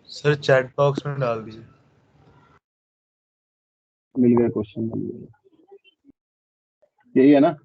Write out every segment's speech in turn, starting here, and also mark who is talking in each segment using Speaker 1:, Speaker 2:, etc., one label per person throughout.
Speaker 1: Sir chat box में डाल दीजिए।
Speaker 2: मिल गया क्वेश्चन, मिल गया। यही है ना?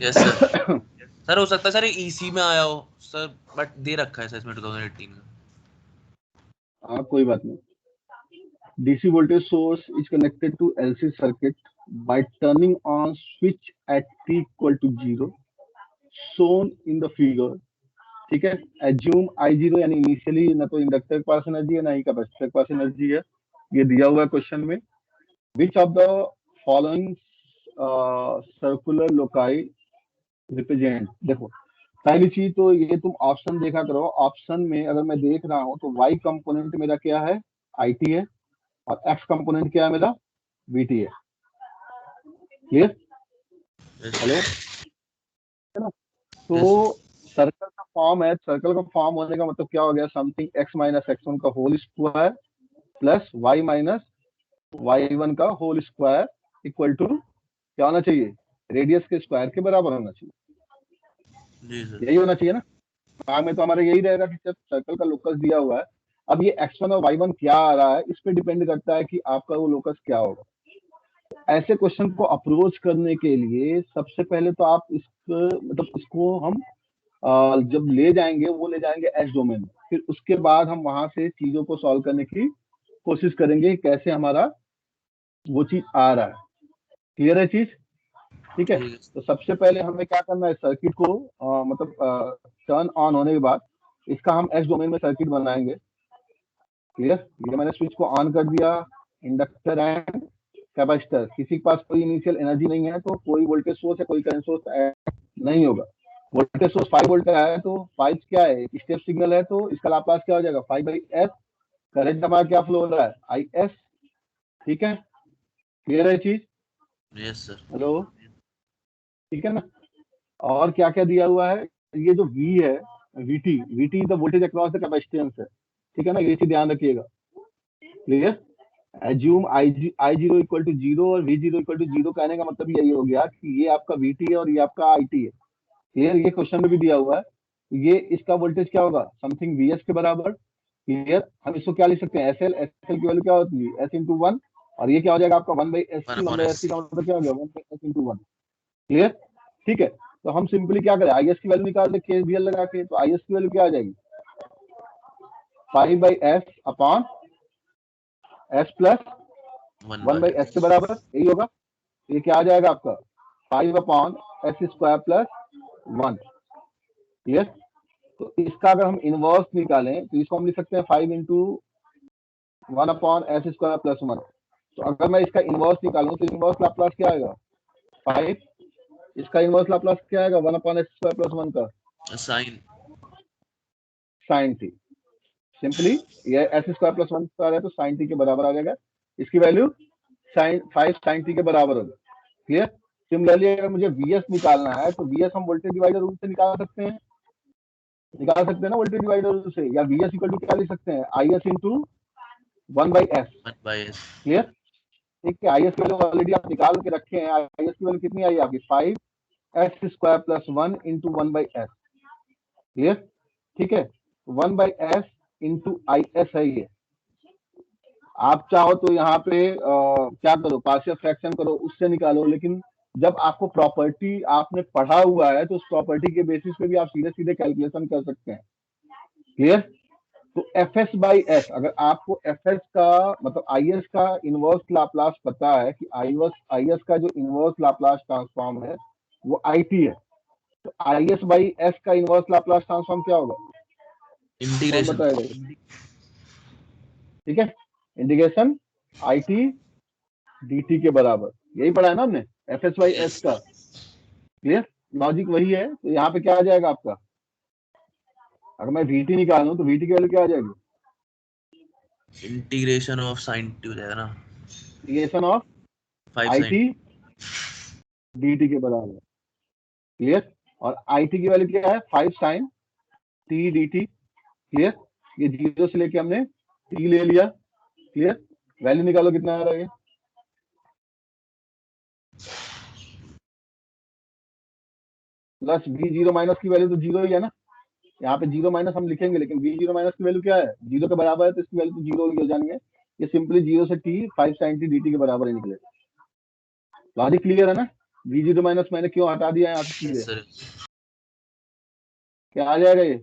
Speaker 3: Yes sir. सर हो सकता है सर ईसी में आया हो सर, बट दे रखा है सर इसमें 2018 में।
Speaker 2: हाँ कोई बात नहीं। DC voltage source is connected to LC circuit by turning on switch at t equal to 0 shown in the figure। ठीक है। एज्यूम I0 यानी इनिशियली ना तो इंडक्टर के पास एनर्जी है ना ही कैपेसिटर के पास एनर्जी है, ये दिया हुआ है क्वेश्चन में। Which of the following circular loci represent. देखो पहली चीज तो ये तुम ऑप्शन देखा करो, ऑप्शन में अगर मैं देख रहा हूँ तो y कंपोनेंट मेरा क्या है, IT है, और x कंपोनेंट क्या है मेरा, VT है। क्लियर? हेलो, है ना? तो सर्कल का फॉर्म है, सर्कल का फॉर्म होने का मतलब क्या हो गया, समथिंग x माइनस x1 का whole square plus y minus y1 का होल स्क्वायर इक्वल टू क्या होना चाहिए, रेडियस के स्क्वायर के बराबर होना चाहिए।
Speaker 3: जी सर।
Speaker 2: यही होना चाहिए ना? हाँ में तो हमारा यही रहेगा कि जब सर्कल का लोकस दिया हुआ है, अब ये x1 और y1 क्या आ रहा है इस पे डिपेंड करता है कि आपका वो लोकस क्या होगा। ऐसे क्वेश्चन को अप्रोच करने के लिए सबसे पहले तो आप इसको हम जब ले जाएंगे वो ले जाएंगे एस डोमेन में, फिर उसके बाद हम वहां से चीजों को सॉल्व करने की कोशिश करेंगे कैसे हमारा वो चीज आ रहा है। क्लियर है चीज? ठीक है। तो सबसे पहले हमें क्या करना है, सर्किट को टर्न ऑन होने के बाद इसका हम एस डोमेन में सर्किट बनाएंगे। क्लियर? ये मैंने स्विच को ऑन कर दिया, इंडक्टर एंड कैपेसिटर, किसी के पास कोई इनिशियल एनर्जी नहीं है तो कोई वोल्टेज सोर्स है कोई करंट सोर्स नहीं होगा। वोल्टेज सोर्स 5 वोल्ट का है तो 5 क्या है, स्टेप सिग्नल है, तो इसका लाप्लास क्या हो जाएगा 5/s। करंट हमारा क्या फ्लो हो रहा है, IS। ठीक है, क्लियर है चीज?
Speaker 3: Yes sir.
Speaker 2: हेलो, ठीक है ना? और क्या क्या दिया हुआ है, ये जो V है, VT the voltage across the capacitance है। ठीक है ना, ये चीज ध्यान रखिएगा। Clear? Assume I0 equal to 0 और V0 इक्वल टू 0 कहने का मतलब यही हो गया कि ये आपका VT है और ये आपका IT है। क्लियर? ये क्वेश्चन में भी दिया हुआ है, ये इसका वोल्टेज क्या होगा, समथिंग VS के बराबर। क्लियर? हम इसको क्या लिख सकते हैं, SL की वैल्यू क्या होती है, S इंटू 1, और ये क्या हो जाएगा आपका 1/SC। 1/SC का मतलब क्या हो गया, 1/S इंटू 1। क्लियर? ठीक है, तो हम सिंपली क्या करें, IS की वैल्यू निकाल दे KVL लगा के, तो IS की वैल्यू क्या आ जाएगी, 5/S upon S plus 1/S के बराबर, यही होगा। ये क्या आ जाएगा आपका 5/S² प्लस 1। क्लियर? तो इसका अगर हम इनवर्स निकालें तो इसको हम लिख सकते हैं 5 इंटू 1/S² प्लस 1। तो अगर मैं इसका इनवर्स निकालूं तो इनवर्स लाप्लास क्या आएगा 5, इसका इनवर्स लाप्लास क्या आएगा 1/S² प्लस 1 का साइन टी। सिंपली ये S² प्लस 1 स्क्वायर है तो साइन टी के बराबर आ जाएगा, इसकी वैल्यू 5 साइन टी के बराबर होगी। क्लियर? सिमिलरली अगर मुझे VS निकालना है तो VS हम वोल्टेज डिवाइडर रूल से निकाल सकते हैं ना वोल्टेज डिवाइडर रूल से, या VS इक्वल टू क्या लिख सकते हैं, IS इंटू 1/S। क्लियर? ठीक है, IS की वैल्यू ऑलरेडी आप निकाल के रखे हैं, IS की वैल्यू कितनी आई आपकी 5S² plus 1 into 1/S। Clear? ठीक है, 1/S इंटू IS है ये। आप चाहो तो यहाँ पे क्या करो, पार्शियल फ्रैक्शन करो, उससे निकालो, लेकिन जब आपको प्रॉपर्टी आपने पढ़ा हुआ है तो उस प्रॉपर्टी के बेसिस पे भी आप सीधे सीधे कैलकुलेशन कर सकते हैं। क्लियर? तो FS/S, अगर आपको FS का मतलब IS का इनवर्स लाप्लास पता है कि IS का जो इनवर्स लाप्लास ट्रांसफॉर्म है वो IT है, तो IS/S का इनवर्स लाप्लास ट्रांसफॉर्म क्या होगा, कौन बताएगा? ठीक है, इंटीग्रेशन IT DT के बराबर, यही पढ़ा है ना हमने FS/S का। क्लियर? लॉजिक वही है। तो यहाँ पे क्या आ जाएगा आपका, अगर मैं VT निकालूं तो VT की वैल्यू क्या आ जाएगी,
Speaker 3: इंटीग्रेशन ऑफ साइन टी हो जाएगा ना,
Speaker 2: इंटीग्रेशन ऑफ IT DT के बराबर। क्लियर? और IT की वैल्यू क्या है 5 साइन T DT। क्लियर? ये 0 से लेके हमने T ले लिया। क्लियर? वैल्यू निकालो कितना आ रहा है, प्लस V0 माइनस की वैल्यू तो 0 ही है ना, यहाँ पे जीरो माइनस हम लिखेंगे, लेकिन वी जीरो माइनस की वैल्यू क्या है, जीरो के बराबर है, तो इसकी वैल्यू तो जीरो ही हो जानी है। ये सिंपली जीरो से टी 5 sin t dt के बराबर ही निकले। लॉजिक क्लियर है ना? वी जीरो माइनस मैंने क्यों हटा दिया यहाँ से सीधे,
Speaker 3: सर
Speaker 2: क्या आ जाएगा ये?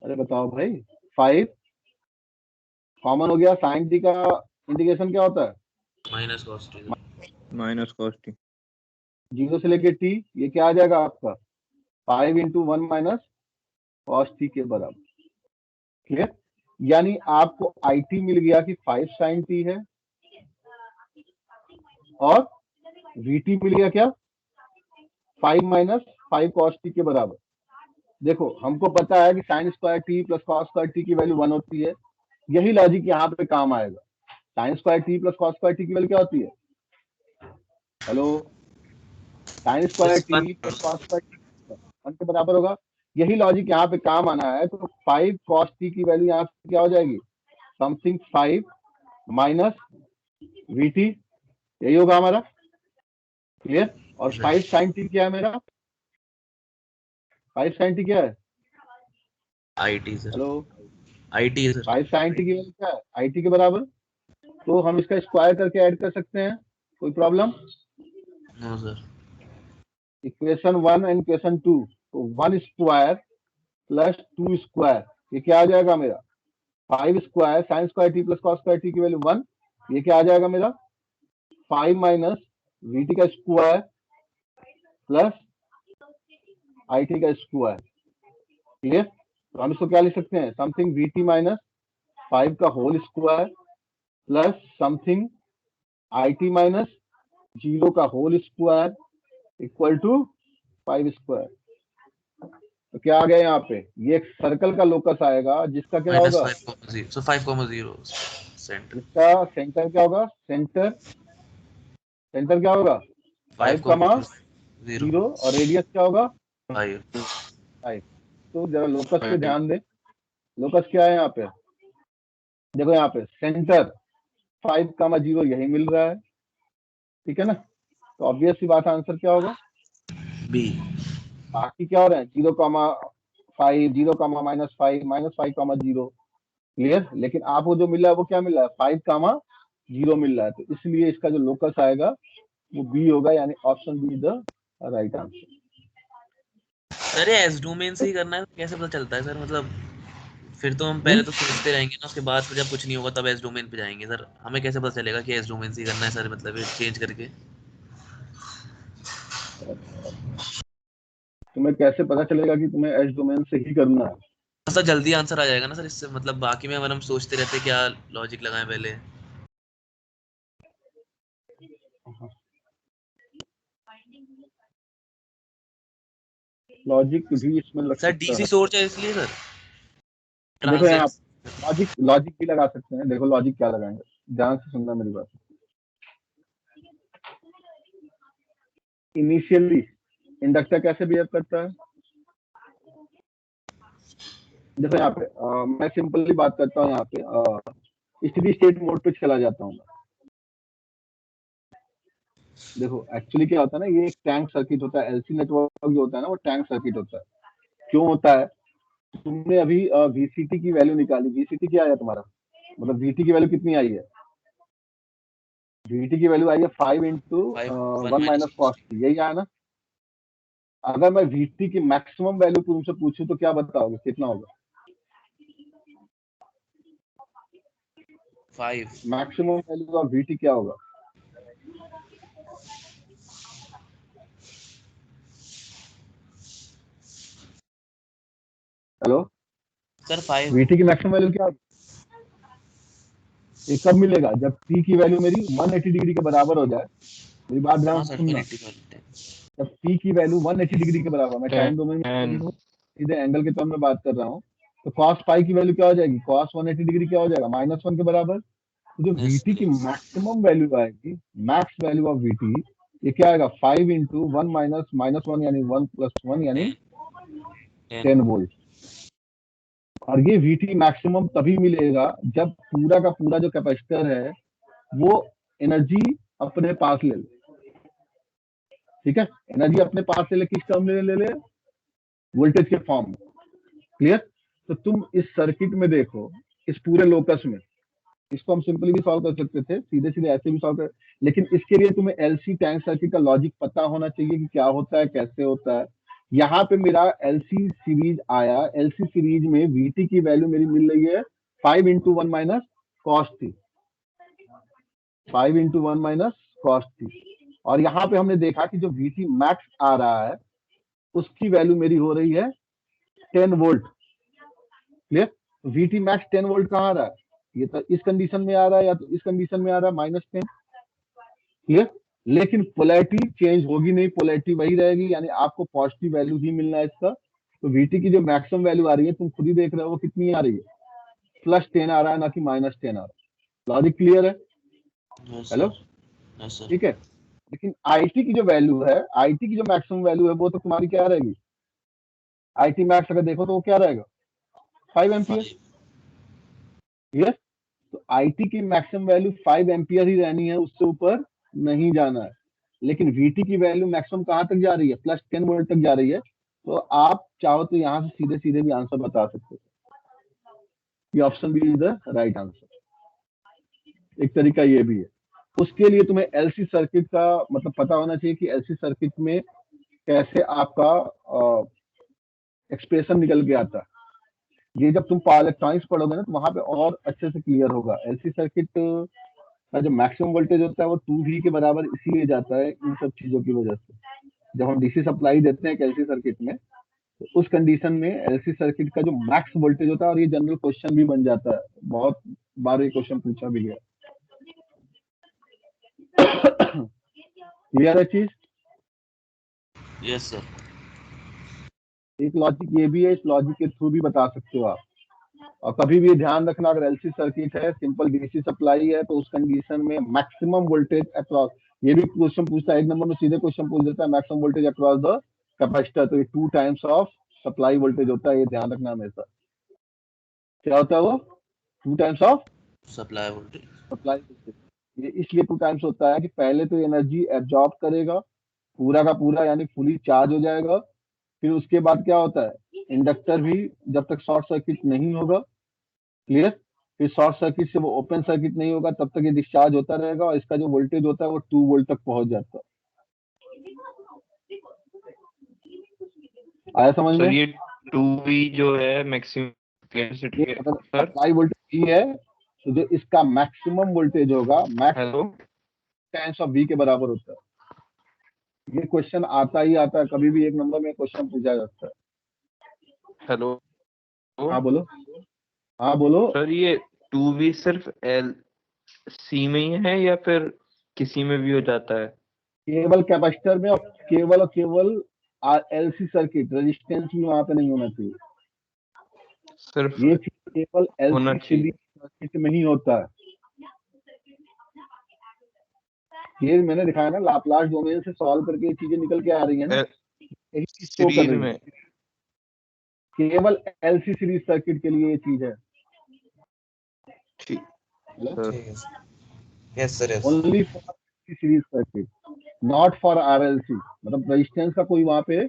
Speaker 2: अरे बताओ भाई, 5 कॉमन हो गया, साइन टी का इंटीग्रेशन क्या होता है,
Speaker 3: minus cos t
Speaker 4: minus cos t।
Speaker 2: Zero से लेके टी, ये क्या आ जाएगा आपका 5 इंटू 1 माइनस कॉस टी के बराबर। क्लियर? यानी आपको आई टी मिल गया कि 5 साइन टी है, और वी टी मिल गया क्या 5 माइनस 5 कॉस टी के बराबर। देखो हमको पता है कि sine square T plus cos square T की वैल्यू 1 होती है, यही लॉजिक यहाँ पे काम आएगा। Sine square T plus cos square T की वैल्यू क्या होती है, hello, sine square T plus cos square T 1 के बराबर होगा, यही लॉजिक यहाँ पे काम आना है। तो 5 कॉस टी की वैल्यू यहाँ पे क्या हो जाएगी, समथिंग 5 माइनस वी टी, यही होगा हमारा। क्लियर? और 5 साइन टी क्या है मेरा, 5 साइन टी क्या है,
Speaker 3: IT सर,
Speaker 2: हेलो,
Speaker 3: IT है सर।
Speaker 2: 5 साइन टी की वैल्यू क्या है, आई टी के बराबर। तो हम इसका स्क्वायर करके ऐड कर सकते हैं, कोई problem?
Speaker 3: No sir.
Speaker 2: Equation 1 and equation 2, तो 1 स्क्वायर प्लस 2 स्क्वायर, ये क्या आ जाएगा मेरा 5 square sine square T plus cos square T की वैल्यू 1, ये क्या आ जाएगा मेरा 5 माइनस वी टी का स्क्वायर प्लस आई टी का स्क्वायर। क्लियर? तो हम इसको क्या लिख सकते हैं, समथिंग वी टी माइनस 5 का whole square plus something I T minus 0 का whole square equal to 5 square. तो क्या आ गया यहाँ पे, ये एक सर्कल का लोकस आएगा जिसका क्या
Speaker 3: माइनस
Speaker 2: होगा,
Speaker 3: 5,0 so 5,0 सेंटर
Speaker 2: जिसका सेंटर क्या होगा, सेंटर क्या होगा 5 कमा
Speaker 3: 5,0
Speaker 2: 0, और रेडियस क्या होगा
Speaker 3: 5
Speaker 2: 5। तो जरा लोकस पे ध्यान दे, लोकस क्या है यहाँ पे, देखो यहाँ पे सेंटर 5 कमा 0 यही मिल रहा है, ठीक है ना? तो ऑब्वियस सी बात, आंसर क्या होगा,
Speaker 3: B।
Speaker 2: बाकी क्या हो रहा है 0 कमा 5, 0 कमा -5, -5 कमा 0। क्लियर? लेकिन आपको जो मिल रहा है वो क्या मिल रहा है 5 कमा 0 मिल रहा है, तो इसलिए इसका जो लोकस आएगा वो बी होगा, यानी option be the right answer.
Speaker 3: Sir ये एस डोमेन से ही करना है, कैसे पता चलता है सर, मतलब फिर तो हम पहले तो सोचते रहेंगे ना, उसके बाद फिर जब कुछ नहीं होगा तब एस डोमेन पे जाएंगे सर, हमें कैसे पता चलेगा कि एस डोमेन से ही करना है सर, मतलब ये चेंज करके।
Speaker 2: तुम्हें कैसे पता चलेगा कि तुम्हें एच डोमेन से ही करना है?
Speaker 3: सर जल्दी आंसर आ जाएगा ना सर इससे, मतलब बाकी में हम सोचते रहते क्या लॉजिक लगाएं पहले।
Speaker 2: लॉजिक भी इसमें लग
Speaker 3: सर
Speaker 2: सकता
Speaker 3: डीसी
Speaker 2: है।
Speaker 3: सोर्स है इसलिए सर
Speaker 2: देखो यहाँ
Speaker 3: ट्रांजिएंट।
Speaker 2: लॉजिक भी लगा सकते हैं, देखो लॉजिक क्या लगाएंगे, ध्यान से सुनना मेरी बात। इनिशियली इंडक्टर कैसे बिहेव करता है, देखो यहाँ पे मैं सिंपली बात करता हूँ, यहाँ पे स्टेडी स्टेट मोड पे चला जाता हूँ। देखो एक्चुअली क्या होता है ना, ये एक टैंक सर्किट होता है, एलसी नेटवर्क जो होता है ना वो टैंक सर्किट होता है। क्यों होता है, तुमने अभी वीसीटी की वैल्यू निकाली, वीसीटी क्या आया तुम्हारा, मतलब वीटी की वैल्यू कितनी आई है, वीटी की वैल्यू आई है 5 इंटू 1 माइनस कॉस टी, यही आया ना? अगर मैं वीटी की मैक्सिमम वैल्यू तुमसे पूछूं तो क्या बताओगे, कितना होगा
Speaker 3: 5।
Speaker 2: मैक्सिमम वैल्यू ऑफ वीटी क्या होगा? Hello,
Speaker 3: sir 5।
Speaker 2: वीटी की मैक्सिमम वैल्यू क्या होगी, ये कब मिलेगा, जब पी की वैल्यू मेरी 180 डिग्री के बराबर हो जाए। मेरी बात ध्यान
Speaker 3: हाँ
Speaker 2: से
Speaker 3: सर
Speaker 2: सुनना,
Speaker 3: 180।
Speaker 2: जब पी की वैल्यू 180 डिग्री के बराबर, मैं टाइम डोमेन में नहीं हूँ, सीधे एंगल के टर्म में बात कर रहा हूँ, तो कॉस पाई की वैल्यू क्या हो जाएगी, कॉस 180 डिग्री क्या हो जाएगा -1 के बराबर। तो जो
Speaker 3: यस
Speaker 2: वीटी की मैक्सिमम वैल्यू आएगी, मैक्स वैल्यू ऑफ वीटी, ये क्या आएगा 5 इंटू 1 माइनस -1 यानी 1 प्लस 1 यानी 10 वोल्ट। और ये वीटी मैक्सिमम तभी मिलेगा जब पूरा का पूरा जो कैपेसिटर है वो एनर्जी अपने पास ले ले। ठीक है, एनर्जी अपने पास ले ले, किस टर्म में ले ले, वोल्टेज के फॉर्म में। क्लियर? तो तुम इस सर्किट में देखो, इस पूरे लोकस में, इसको हम सिंपली भी सॉल्व कर सकते थे, सीधे सीधे ऐसे भी सॉल्व कर, लेकिन इसके लिए तुम्हें एलसी टैंक सर्किट का लॉजिक पता होना चाहिए कि क्या होता है, कैसे होता है। यहाँ पे मेरा एलसी सीरीज आया, एलसी सीरीज में वीटी की वैल्यू मेरी मिल रही है 5 इंटू 1 माइनस कॉस थी, 5 इंटू 1 माइनस कॉस थी। और यहाँ पे हमने देखा कि जो वीटी मैक्स आ रहा है उसकी वैल्यू मेरी हो रही है 10 volt. Clear? VT max 10 volt कहाँ आ रहा है? ये तो इस कंडीशन में आ रहा है या तो इस कंडीशन में आ रहा है -10। क्लियर? लेकिन पोलैरिटी चेंज होगी नहीं, पोलैरिटी वही रहेगी, यानी आपको पॉजिटिव वैल्यू ही मिलना है इसका। तो वीटी की जो मैक्सिमम वैल्यू आ रही है, तुम खुद ही देख रहे हो वो कितनी आ रही है, +10 आ रहा है, ना कि -10 आ रहा है। लॉजिक क्लियर है?
Speaker 3: Yes
Speaker 2: hello?
Speaker 3: Sir, yes sir.
Speaker 2: ठीक है। लेकिन आईटी की जो वैल्यू है, आईटी की जो मैक्सिमम वैल्यू है, वो तो तुम्हारी क्या रहेगी? आईटी मैक्स अगर देखो तो वो क्या रहेगा? 5 एम्पियर। क्लियर? तो आईटी की मैक्सिमम वैल्यू 5 एम्पियर ही रहनी है, उससे ऊपर नहीं जाना है। लेकिन वीटी की वैल्यू मैक्सिमम कहाँ तक जा रही है? +10 वोल्ट तक जा रही है। तो आप चाहो तो यहाँ से सीधे सीधे भी आंसर बता सकते हो, ये option B is the right answer. एक तरीका ये भी है। उसके लिए तुम्हें एलसी सर्किट का मतलब पता होना चाहिए कि एलसी सर्किट में कैसे आपका एक्सप्रेशन निकल के आता है। ये जब तुम पावर इलेक्ट्रॉनिक्स पढ़ोगे ना, तो वहां पे और अच्छे से क्लियर होगा। एलसी सर्किट का जो मैक्सिमम वोल्टेज होता है वो 2V के बराबर इसीलिए जाता है इन सब चीजों की वजह से। जब हम डीसी सप्लाई देते हैं एलसी सर्किट में, तो उस कंडीशन में एलसी सर्किट का जो मैक्स वोल्टेज होता है, और ये जनरल क्वेश्चन भी बन जाता है, बहुत बार ये क्वेश्चन पूछा भी गया। क्लियर है चीज?
Speaker 3: Yes sir.
Speaker 2: एक लॉजिक ये भी है, इस लॉजिक के थ्रू भी बता सकते हो आप। और कभी भी ध्यान रखना, अगर एलसी सर्किट है, सिंपल डीसी सप्लाई है, तो उस कंडीशन में मैक्सिमम वोल्टेज अक्रॉस, ये भी क्वेश्चन पूछता है, एक नंबर में सीधे क्वेश्चन पूछ देता है maximum voltage across the capacitor. तो ये 2 टाइम्स ऑफ सप्लाई वोल्टेज होता है, ये ध्यान रखना हमेशा। क्या होता है वो? 2 times of
Speaker 3: supply voltage.
Speaker 2: Supply voltage. ये इसलिए 2 टाइम्स होता है कि पहले तो एनर्जी एब्जॉर्ब करेगा पूरा का पूरा, यानी फुली चार्ज हो जाएगा। फिर उसके बाद क्या होता है, इंडक्टर भी जब तक शॉर्ट सर्किट नहीं होगा, क्लियर, फिर शॉर्ट सर्किट से वो ओपन सर्किट नहीं होगा, तब तक ये डिस्चार्ज होता रहेगा, और इसका जो वोल्टेज होता है वो 2 वोल्ट तक पहुंच जाता है। आया समझ
Speaker 4: सर
Speaker 2: में?
Speaker 4: ये 2V जो है मैक्सिमम कैपेसिटी
Speaker 2: ये
Speaker 4: है
Speaker 2: अगर
Speaker 4: सर।
Speaker 2: सप्लाई वोल्टेज V है, तो जो इसका मैक्सिमम वोल्टेज होगा max
Speaker 4: hello
Speaker 2: times of V के बराबर होता है। ये क्वेश्चन आता ही आता है, कभी भी एक नंबर में क्वेश्चन पूछा जाता है।
Speaker 4: हेलो
Speaker 2: हाँ बोलो, हाँ बोलो।
Speaker 4: सर, ये 2V सिर्फ एल सी में ही है या फिर किसी में भी हो जाता है?
Speaker 2: केवल कैपेसिटर में, और केवल एलसी सर्किट, रेजिस्टेंस भी वहां पे नहीं होना चाहिए।
Speaker 4: सिर्फ
Speaker 2: ये चीज केवल
Speaker 4: होना
Speaker 2: एलसी
Speaker 4: चाहिए।
Speaker 2: सर्किट में ही होता है। ये मैंने दिखाया ना, लाप्लास डोमेन से सॉल्व करके ये चीजें निकल के आ रही है ना, यही चीज शो कर
Speaker 4: सीरीज
Speaker 2: रही
Speaker 4: में।
Speaker 2: है। केवल एलसी सीरीज सर्किट के लिए ये चीज है।
Speaker 4: ठीक
Speaker 2: हेलो?
Speaker 4: सर।
Speaker 1: ठीक है sir. Yes sir, yes.
Speaker 2: Only for series circuit, not for RLC. मतलब रेजिस्टेंस का कोई वहां पे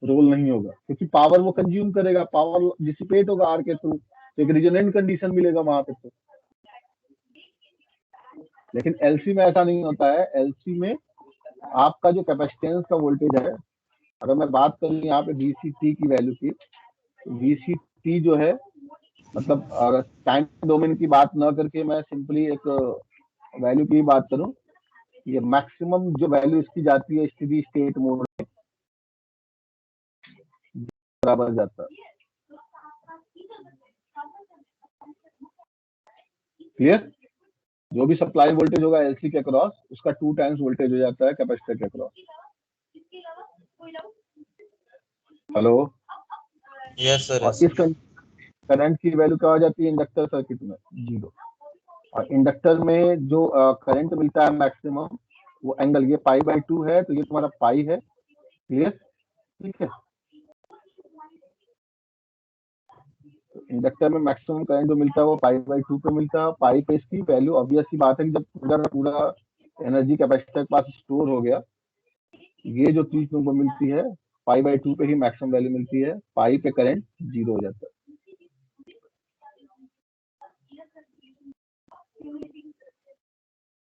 Speaker 2: रोल नहीं होगा, क्योंकि पावर वो कंज्यूम करेगा, पावर डिसिपेट होगा आर के थ्रू, तो एक रिजोनेंट कंडीशन मिलेगा वहां पे तो। लेकिन एलसी में ऐसा नहीं होता है। एलसी में आपका जो कैपेसिटेंस का वोल्टेज है, अगर मैं बात करूं यहाँ पे VCT की वैल्यू की, VCT जो है, मतलब अगर टाइम डोमेन की बात ना करके मैं सिंपली एक वैल्यू की बात करूं, ये मैक्सिमम जो वैल्यू इसकी जाती है स्टेडी स्टेट मोड में बराबर जाता है। क्लियर? जो भी सप्लाई वोल्टेज होगा एलसी के अक्रॉस, उसका 2 टाइम्स वोल्टेज हो जाता है कैपेसिटर के अक्रॉस। हेलो?
Speaker 1: यस सर,
Speaker 2: और
Speaker 1: यस
Speaker 2: इस
Speaker 1: सर।
Speaker 2: करंट की वैल्यू क्या हो जाती है इंडक्टर सर्किट में? 0। और इंडक्टर में जो करंट मिलता है मैक्सिमम, वो एंगल, ये π/2 है, तो ये तुम्हारा पाई है। क्लियर? ठीक है। इंडक्टर में मैक्सिमम करंट जो मिलता है वो π/2 पे मिलता है। पाई पे इसकी वैल्यू ऑब्वियस सी बात है कि जब पूरा का पूरा एनर्जी कैपेसिटर के पास स्टोर हो गया, ये जो चीज तुमको मिलती है पाई बाई 2 पे ही मैक्सिमम वैल्यू मिलती है, पाई पे करंट 0 हो जाता है।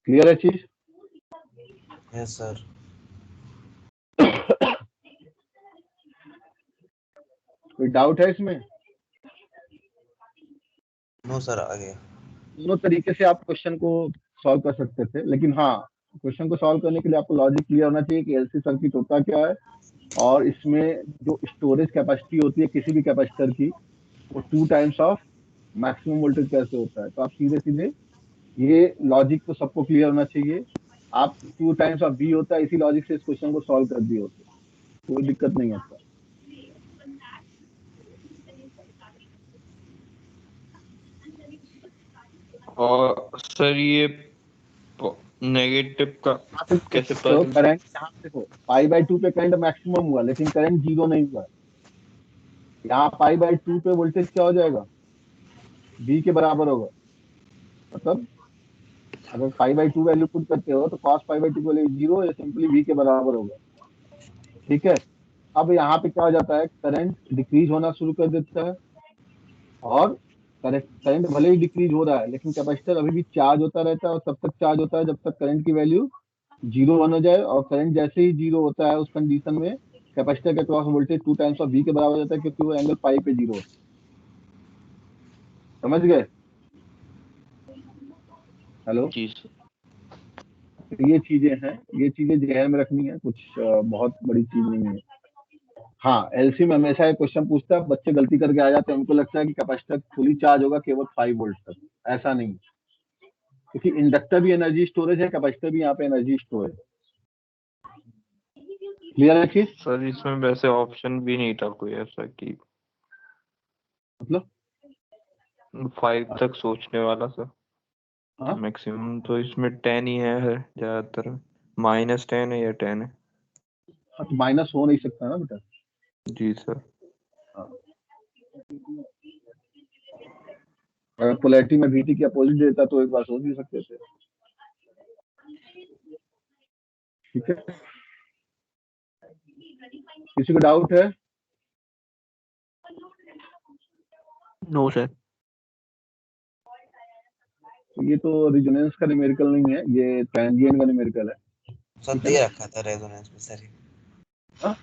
Speaker 2: क्लियर है चीज?
Speaker 1: Yes sir.
Speaker 2: कोई डाउट है इसमें?
Speaker 1: नो सर, आ गया।
Speaker 2: दोनों तरीके से आप क्वेश्चन को सॉल्व कर सकते थे, लेकिन हाँ, क्वेश्चन को सॉल्व करने के लिए आपको लॉजिक क्लियर होना चाहिए कि एलसी सर्किट होता क्या है, और इसमें जो स्टोरेज कैपेसिटी होती है किसी भी कैपेसिटर की, वो 2 टाइम्स ऑफ मैक्सिमम वोल्टेज कैसे होता है। तो आप सीधे सीधे, ये लॉजिक तो सबको क्लियर होना चाहिए। आप 2 टाइम्स ऑफ बी होता है, इसी लॉजिक से इस क्वेश्चन को सॉल्व कर दिए होते, कोई दिक्कत नहीं आता।
Speaker 4: और सर ये नेगेटिव का कैसे पता
Speaker 2: तो
Speaker 4: चलता?
Speaker 2: करंट यहाँ देखो, पाई बाई 2 पे करंट मैक्सिमम हुआ, लेकिन करंट 0 नहीं हुआ। यहाँ पाई बाई 2 पे वोल्टेज क्या हो जाएगा, बी के बराबर होगा। मतलब अगर पाई बाई 2 वैल्यू पुट करते हो तो कॉस पाई बाई 2 वैल्यू 0 या सिंपली बी के बराबर होगा। ठीक है, अब यहाँ पे क्या हो जाता है, करंट डिक्रीज होना शुरू कर देता है, और करंट भले ही डिक्रीज हो रहा है, लेकिन कैपेसिटर अभी भी चार्ज होता रहता है, और तब तक चार्ज होता है जब तक करंट की वैल्यू 0 वन हो जाए। और करंट जैसे ही 0 होता है, उस कंडीशन में कैपेसिटर के cross voltage 2 times of B के बराबर हो जाता है, क्योंकि वो एंगल पाई पे 0 होता है। समझ गए? हेलो?
Speaker 4: जी सर।
Speaker 2: तो ये चीजें हैं, ये चीजें ध्यान में रखनी है, कुछ बहुत बड़ी चीज नहीं है। हाँ, एलसी में हमेशा एक क्वेश्चन पूछता है, बच्चे गलती करके आ जाते हैं, उनको लगता है कि कैपेसिटर फुली चार्ज होगा केवल 5 वोल्ट तक। ऐसा नहीं, क्योंकि इंडक्टर भी एनर्जी स्टोरेज है, कैपेसिटर भी यहाँ पे एनर्जी स्टोरेज। क्लियर है चीज?
Speaker 4: सर इसमें वैसे ऑप्शन भी नहीं था कोई ऐसा कि
Speaker 2: मतलब
Speaker 4: 5 तक सोचने वाला सर।
Speaker 2: हाँ,
Speaker 4: मैक्सिमम तो इसमें 10 ही है ज्यादातर। -10 है या 10 है?
Speaker 2: तो माइनस हो नहीं सकता ना बेटा।
Speaker 4: जी सर।
Speaker 2: हाँ। अगर पोलैरिटी में VT की अपोजिट देता तो एक बार सोच भी सकते थे। ठीक है, किसी को डाउट है?
Speaker 4: No sir.
Speaker 2: तो ये तो रिजोनेंस का न्यूमेरिकल नहीं है, ये ट्रांजिएंट का न्यूमेरिकल है।
Speaker 1: सर
Speaker 2: ठीक है
Speaker 1: दे
Speaker 2: ना?
Speaker 1: रखा था रेजोनेंस में सर।
Speaker 2: हाँ?